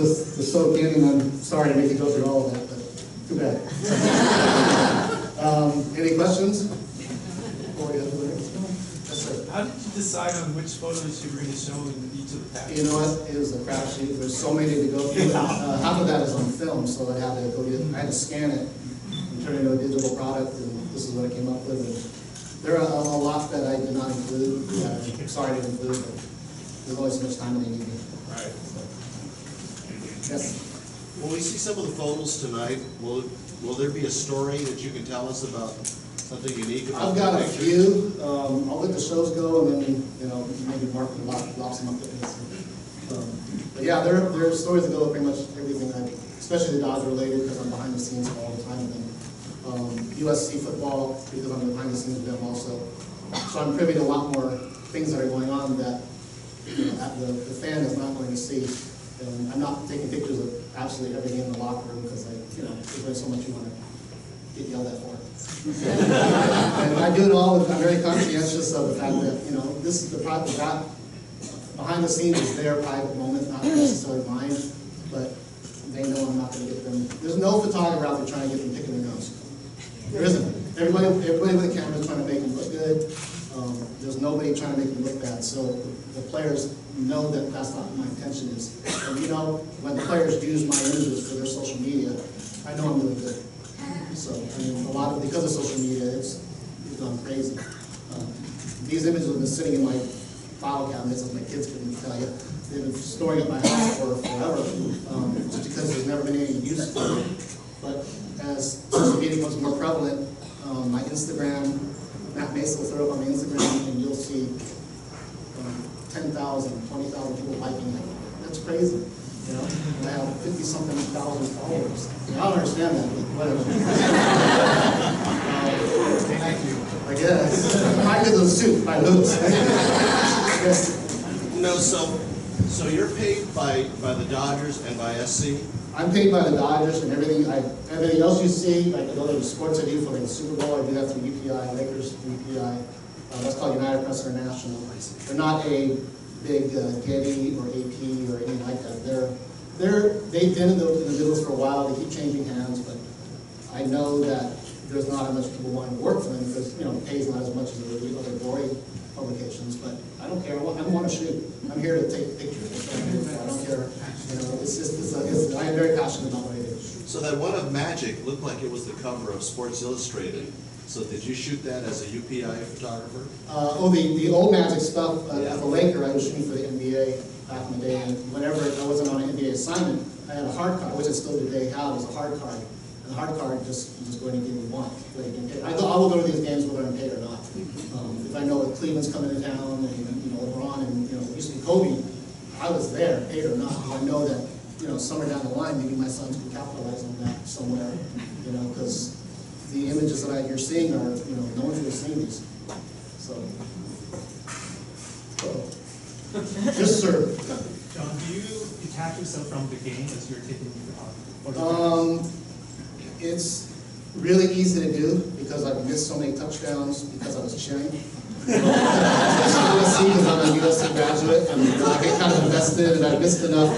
to soak in, and I'm sorry to make you go through all of that, but too bad. Any questions? Before we go to the next one? Yes, sir. How did you decide on which photos you were going to show in each of the packages? You know what? It was a crapshoot. There's so many to go through. Half of that is on film, so I had to I had to scan it and turn it into a digital product, and this is what I came up with. And there are a lot that I did not include. I'm sorry to include, but there's only so much time they need me. Right. So. Yes. When we see some of the photos tonight, will there be a story that you can tell us about something unique about I've got the a picture? few. I'll let the shows go, and then maybe Mark can lops them up. But yeah, there are stories that go with pretty much everything, especially the Dodger related, because I'm behind the scenes all the time with them. USC football, because I'm behind the scenes with them also. So I'm privy to a lot more things that are going on that the fan is not going to see. And I'm not taking pictures of absolutely everything in the locker room because there's only so much you want to get yelled at for. And I do it all. I'm very conscientious of the fact that this is the private. That behind the scenes is their private moment, not necessarily mine. But they know I'm not going to get them. There's no photographer out there trying to get them picking their nose. There isn't. Everybody with a camera is trying to make them look good. There's nobody trying to make them look bad. So the players know that that's not what my intention is. And when the players use my images for their social media, I know I'm really good. So because of social media, it's gone crazy. These images have been sitting in my file cabinets, as my kids couldn't tell you. They've been storing up my house for forever, just because there's never been any use for it. But as social media becomes more prevalent, my Instagram, Matt Mason will throw up on my Instagram, and you'll see 10,000, 20,000 people liking it. That's crazy. I have 50-something thousand followers. I don't understand that, but whatever. Thank you. I guess. I get those too. I lose. Yes. No, so you're paid by the Dodgers and by SC? I'm paid by the Dodgers, and everything else you see, like the other sports I do for the Super Bowl, I do that through UPI, Lakers through UPI. That's called United Press International. They're not a big Getty or AP or anything like that. They've been in the business for a while. They keep changing hands, but I know that there's not as much people wanting to work for them because it pays not as much as the other glory publications. But I don't care. I want to shoot. I'm here to take pictures. That's what I'm here for. I don't care. I am very passionate about what I do. So that one of Magic looked like it was the cover of Sports Illustrated. So did you shoot that as a UPI photographer? The old Magic stuff, as a Laker, I was shooting for the NBA back in the day, and whenever I wasn't on an NBA assignment, I had a hard card, which I still today have, is a hard card. And the hard card, you just go ahead and give me one. I will go to these games whether I'm paid or not. If I know that Cleveland's coming to town, and LeBron, and used to be Kobe, I was there, paid or not. I know that somewhere down the line, maybe my sons can capitalize on that somewhere, because the images that you're seeing are, no one's really seeing these. So, yes, sir. John, do you detach yourself from the game as you're taking photographs? It's really easy to do because I've missed so many touchdowns because I was cheering. Especially because I'm a USC graduate, and I get kind of invested, and I missed enough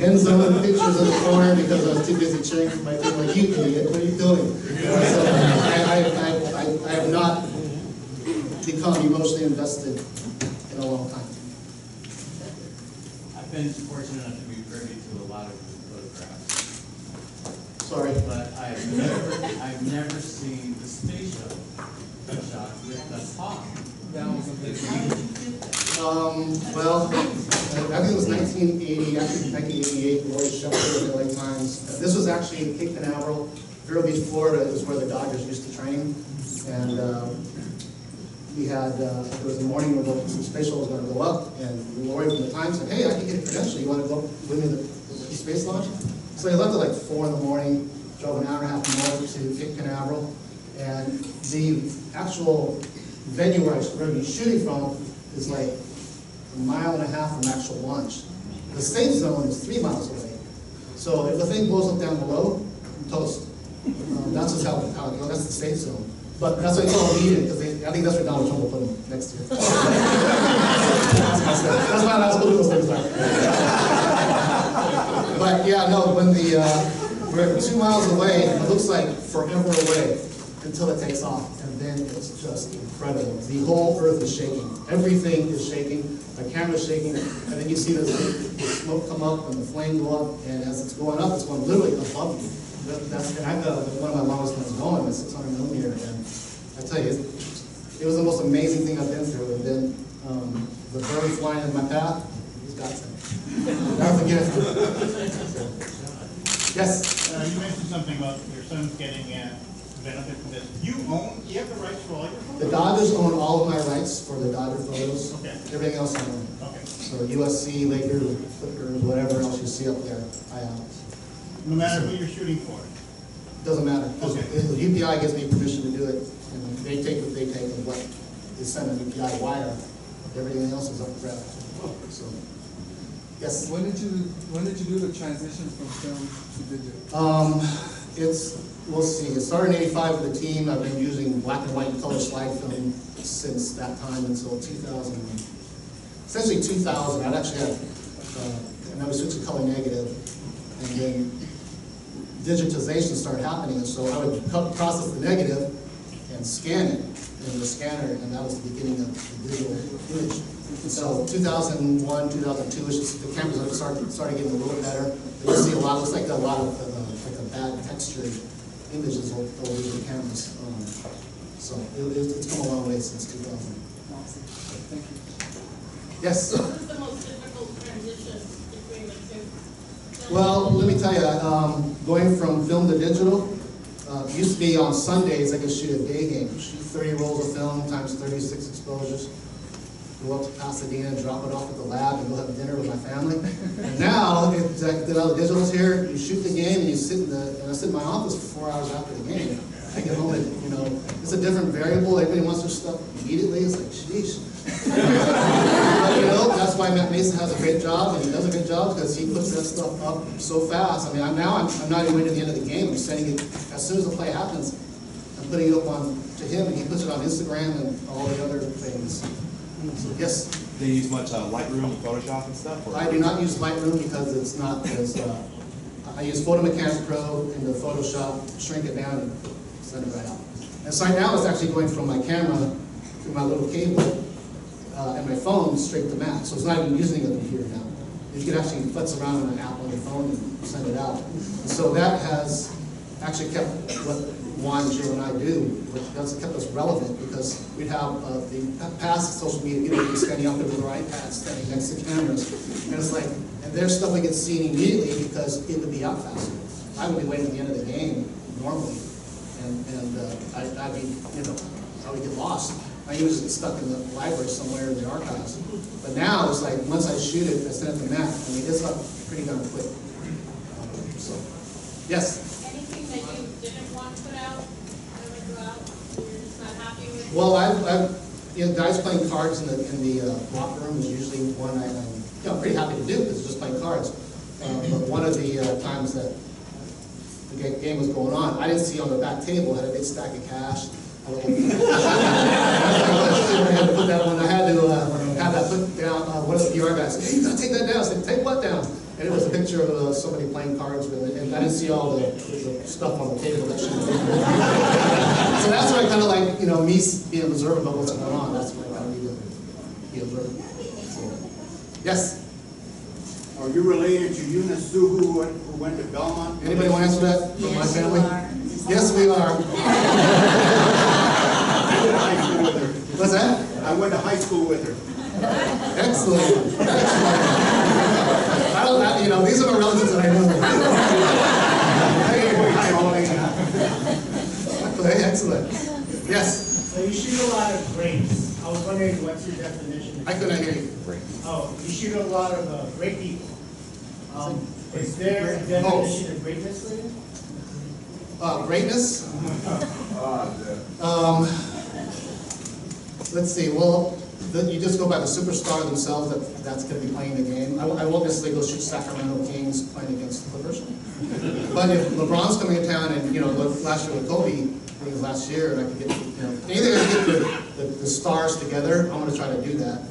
end zone pictures in the corner because I was too busy cheering for my team. Like, you idiot, what are you doing? So I have not become emotionally invested in a long time. I've been fortunate enough to be privy to a lot of photographs. Sorry. But I've never seen the space shuttle shot with the top. That was a big deal. Well, I think it was 1980, actually 1988, Roy Shepard at LA Times. This was actually in Cape Canaveral. Vero Beach, Florida is where the Dodgers used to train. And we had, it was the morning where the space shuttle was going to go up, and Roy from the Times said, hey, I can get a credential. You want to go with me to the space launch? So he left at like 4 in the morning, drove an hour and a half north to Cape Canaveral. And the actual venue where I was going to be shooting from is like 1.5 miles from actual launch. The safe zone is 3 miles away. So if the thing blows up down below, I'm toast. That's just how that's the safe zone. But that's why it's all needed, because I think that's where Donald Trump will put him next year. That's why I was putting those things back. But yeah, no, when we're 2 miles away, it looks like forever away until it takes off. And then it's just incredible. The whole earth is shaking. Everything is shaking. My camera's shaking. And then you see the smoke come up and the flame go up. And as it's going up, it's going literally above you. And I've got one of my longest ones going, a 600 millimeter. And I tell you, it was the most amazing thing I've been through. And then the bird flying in my path, he's got some. Never forget it. Yes? You mentioned something about your son's getting benefit from this. You have the rights for all your photos? The Dodgers own all of my rights for the Dodger photos. Okay. Everything else I own. Okay. So USC, Lakers, Clippers, whatever else you see up there, I own. No matter who you're shooting for? Doesn't matter. Because Okay. the UPI gives me permission to do it, and they take what they take and what is sent on UPI wire. Everything else is up for grabs. So, yes? When did you do the transition from film to digital? We'll see. It started in '85 with the team. I've been using black and white and color slide film since that time until 2000. Essentially 2000. I'd actually had, and then we switched to color negative, and then digitization started happening. And so I would process the negative and scan it in the scanner, and that was the beginning of the digital image. And so 2001, 2002, the cameras started getting a little better. But you see a lot. Looks like a lot of like a bad textured images over the cameras. So it's come a long way since 2000. Thank you. Yes? What was the most difficult transition between the two? Well, let me tell you, going from film to digital, used to be on Sundays I could shoot a day game, shoot 30 rolls of film times 36 exposures, go up to Pasadena, drop it off at the lab, and go have dinner with my family. And now, the digital's here, you shoot the game, and you sit and I sit in my office for 4 hours after the game. I get home and, it's a different variable. Everybody wants their stuff immediately. It's like, sheesh. But, that's why Matt Mason has a great job, and he does a good job because he puts that stuff up so fast. I mean, I'm not even waiting to the end of the game. I'm sending it as soon as the play happens. I'm putting it up to him, and he puts it on Instagram and all the other things. So, yes? Do you use much Lightroom and Photoshop and stuff? Or? I do not use Lightroom because it's not as, I use Photomechanics Pro into Photoshop, shrink it down, and send it right out. And so right now it's actually going from my camera through my little cable and my phone straight to Matt. So it's not even using a computer now. You can actually futz around on an app on your phone and send it out. And so that has actually kept what Juan, Jill, and I do, which has kept us relevant because we'd have the past social media, people standing up there with their iPads, standing next to cameras. And it's like, and there's stuff we get seen immediately because it would be out faster. I would be waiting at the end of the game normally. And I'd be, I would get lost. I usually get stuck in the library somewhere in the archives. But now it's like, once I shoot it, I send it to Matt. I mean, it's up pretty darn quick. So, yes? Anything that you didn't want to put out, never go out, you're just not happy with? Well, guys playing cards in the locker room is usually one I'm pretty happy to do because it's just playing cards. But one of the times that the game was going on, I didn't see on the back table, had a big stack of cash. I had to put that one. I had to have that put down. One of the PR guys said, "Hey, you gotta take that down." I said, "Take what down?" And it was a picture of somebody playing cards with it, and I didn't see all the stuff on the table that she was doing. So that's why I kind of like, me being observant about what's going on. That's why I kind of need to be observant. So, yes. Are you related to Jon Soohoo who went to Belmont? Anybody want to answer that from my family? Yes, we are. What's that? I went to high school with her. Excellent. These are my relatives that I know. Okay, excellent. Yes? So you shoot a lot of grapes. I was wondering, what's your definition? I couldn't hear you. Oh, you shoot a lot of great people. Is there a definition of greatness for you? Greatness? Let's see. Well, you just go by the superstar themselves that's going to be playing the game. I won't necessarily go shoot Sacramento Kings playing against the Clippers. But if LeBron's coming to town and, last year with Kobe, I think it was last year, and I could get, anything I can get the stars together, I'm going to try to do that.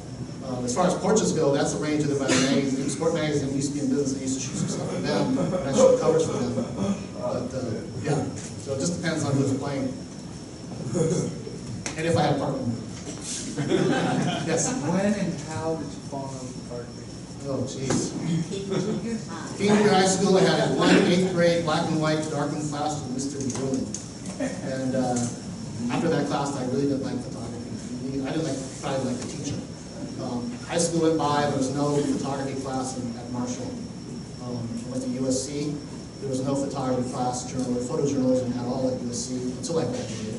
As far as portraits go, that's the range of the magazine. Sport magazine used to be in business. I used to shoot some stuff with them. coverage for them. But, yeah, so it just depends on who's playing. And if I have parking. Yes? When and how did you fall in love with photography? Oh, jeez. Junior high school, I had one 8th grade black and white darkened class with Mr. Bruin. And after that class, I really didn't like photography. I didn't like, probably like the teacher. High school went by, there was no photography class at Marshall. I went to USC. There was no photography class, photojournalism at all at USC until I graduated.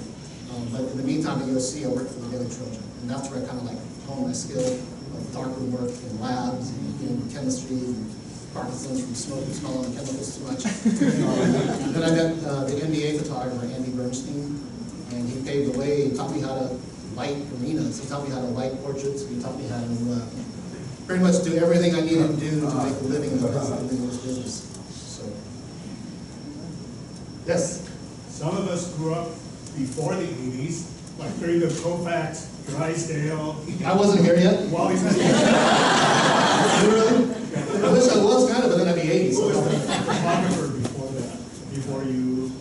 But in the meantime at USC, I worked for the Daily Trojan. And that's where I kind of like honed my skill of darkroom work in labs and chemistry and Parkinson's from smoking, smelling chemicals too much. Then I met the NBA photographer, Andy Bernstein, and he paved the way. He taught me how to light arenas. He taught me how to light portraits. He taught me how to pretty much do everything I needed to do to make a living in this business. So, yes? Some of us grew up before the 80s, like during the Kofax, Drysdale. I wasn't here yet. Wally Literally? I wish I was kind of, but then I'd be 80. Who was the photographer before that, before you?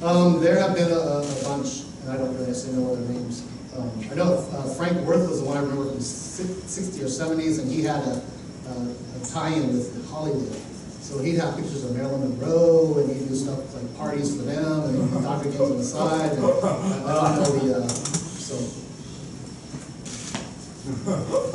There have been a bunch, and I don't really necessarily know their names. I know Frank Worth was the one I remember from the 60s or 70s, and he had a tie-in with Hollywood. So he'd have pictures of Marilyn Monroe, and he'd do stuff like parties for them, and Dr. Games on the side. And I don't know the, so.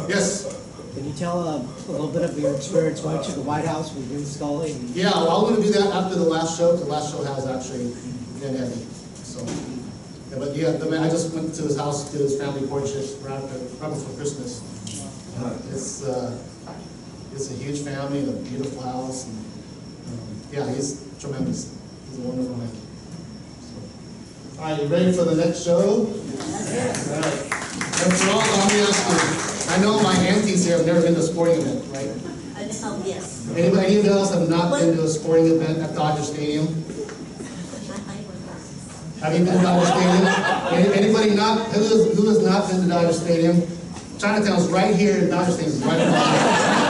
Yes? Can you tell a little bit of your experience going to the White House with Vin Scully? Yeah, well, I'm going to do that after the last show, because the last show has actually been heavy. So, yeah, but yeah, I just went to his house to do his family portrait right before Christmas. It's a huge family and a beautiful house. And, yeah, he's tremendous. He's a wonderful man. So. All right, you ready for the next show? Yes. All right. And for all, let me ask you. I know my aunties here have never been to a sporting event, right? Yes. Anybody else have not been to a sporting event at Dodger Stadium? Have you been to Dodger Stadium? Anybody not? Who has not been to Dodger Stadium? Chinatown's right here, and Dodger Stadium's right behind.